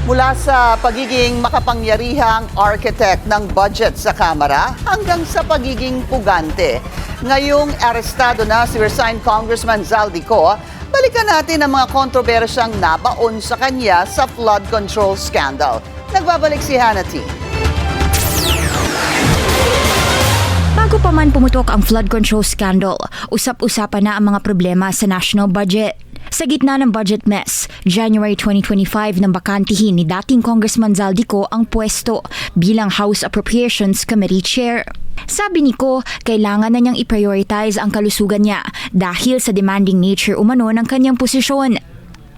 Mula sa pagiging makapangyarihang architect ng budget sa Kamara hanggang sa pagiging pugante. Ngayong arestado na si resigned Congressman Zaldico, balikan natin ang mga kontrobersyang nabaon sa kanya sa flood control scandal. Nagbabalik si Hannah T. Bago pa man pumutok ang flood control scandal, usap-usapan na ang mga problema sa national budget. Sa gitna ng budget mess, January 2025 nang bakantihin ni dating Congressman Zaldico ang pwesto bilang House Appropriations Committee Chair. Sabi ni Ko, kailangan na niyang i-prioritize ang kalusugan niya dahil sa demanding nature umano ng kanyang posisyon.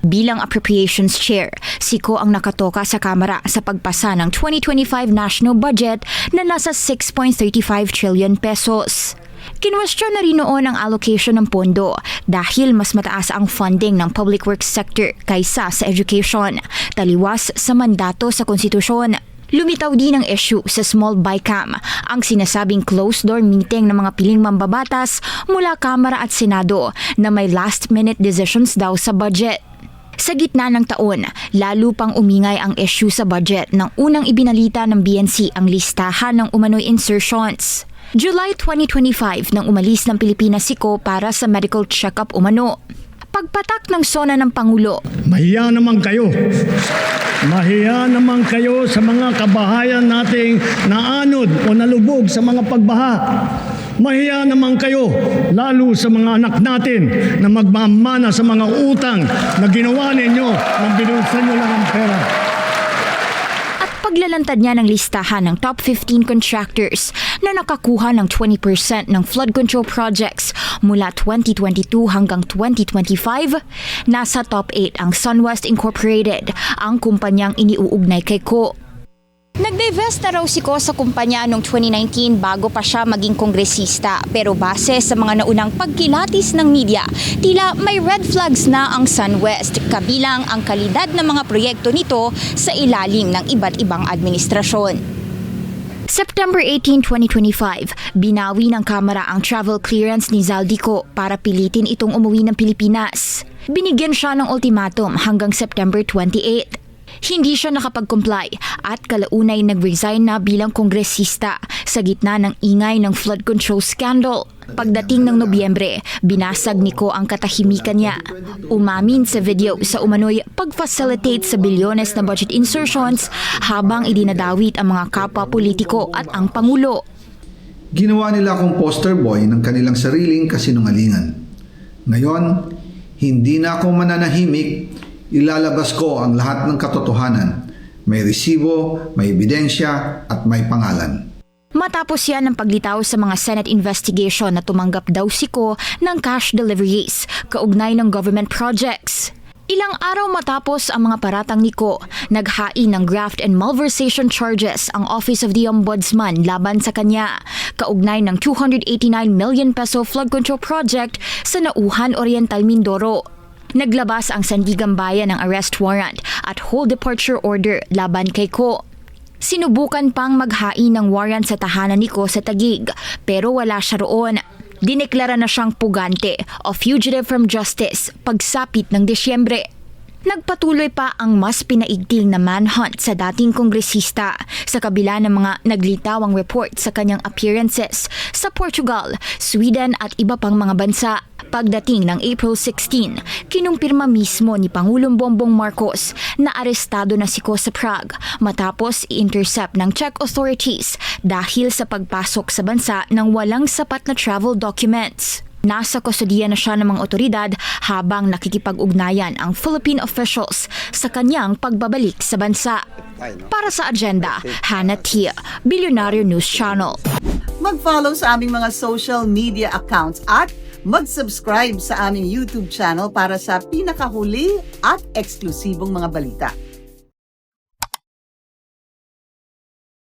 Bilang Appropriations Chair, si Ko ang nakatoka sa Kamara sa pagpasa ng 2025 national budget na nasa 6.35 trillion pesos. Kinwestiyon na rin noon ang allocation ng pondo dahil mas mataas ang funding ng public works sector kaysa sa education, taliwas sa mandato sa konstitusyon. Lumitaw din ang issue sa small BICAM, ang sinasabing closed-door meeting ng mga piling mambabatas mula Kamara at Senado na may last-minute decisions daw sa budget. Sa gitna ng taon, lalo pang umingay ang issue sa budget nang unang ibinalita ng BNC ang listahan ng umano'y insertions. July 2025 nang umalis ng Pilipinas si Ko para sa medical check-up umano. Pagpatak ng SONA ng Pangulo. Mahiya naman kayo. Mahiya naman kayo sa mga kabahayan nating naanod o nalubog sa mga pagbaha. Mahiya naman kayo, lalo sa mga anak natin na magmamana sa mga utang na ginawa ninyo nang binulsan nyo lang ang pera. Paglalantad niya ng listahan ng top 15 contractors na nakakuha ng 20% ng flood control projects mula 2022 hanggang 2025, nasa top 8 ang SunWest Incorporated, ang kumpanyang iniuugnay kay Ko. Nag-divest na raw si Ko sa kumpanya noong 2019 bago pa siya maging kongresista, pero base sa mga naunang pagkilatis ng media, tila may red flags na ang SunWest, kabilang ang kalidad ng mga proyekto nito sa ilalim ng iba't ibang administrasyon. September 18, 2025, binawi ng Kamara ang travel clearance ni Zaldico para pilitin itong umuwi ng Pilipinas. Binigyan siya ng ultimatum hanggang September 28. Hindi siya nakapag-comply at kalaunay nag-resign na bilang kongresista sa gitna ng ingay ng flood control scandal. Pagdating ng Nobyembre, binasag ni Ko ang katahimikan niya. Umamin sa video sa umano'y pag-facilitate sa bilyones na budget insertions habang idinadawit ang mga kapwa politiko at ang Pangulo. Ginawa nila akong poster boy ng kanilang sariling kasinungalingan. Ngayon, hindi na ako mananahimik. Ilalabas ko ang lahat ng katotohanan. May resibo, may ebidensya, at may pangalan. Matapos yan ang paglitaw sa mga Senate investigation na tumanggap daw si Ko ng cash deliveries kaugnay ng government projects. Ilang araw matapos ang mga paratang ni Ko, naghain ng graft and malversation charges ang Office of the Ombudsman laban sa kanya, kaugnay ng 289 million peso flood control project sa Nauhan Oriental, Mindoro. Naglabas ang Sandigan Bayan ng arrest warrant at whole departure order laban kay Ko. Sinubukan pang maghain ng warrant sa tahanan ni Ko sa Taguig, pero wala siya roon. Dineklara na siyang pugante o fugitive from justice pagsapit ng Disyembre. Nagpatuloy pa ang mas pinaigting na manhunt sa dating kongresista sa kabila ng mga naglitawang report sa kanyang appearances sa Portugal, Sweden at iba pang mga bansa. Pagdating ng April 16, kinumpirma mismo ni Pangulong Bongbong Marcos na arestado na si Ko sa Prague matapos i-intercept ng Czech authorities dahil sa pagpasok sa bansa ng walang sapat na travel documents. Nasa kustodiya na siya ng mga otoridad habang nakikipag-ugnayan ang Philippine officials sa kanyang pagbabalik sa bansa. Para sa Agenda, Hannah T, Billionaire News Channel. Mag-follow sa aming mga social media accounts at mag-subscribe sa aming YouTube channel para sa pinakahuli at eksklusibong mga balita.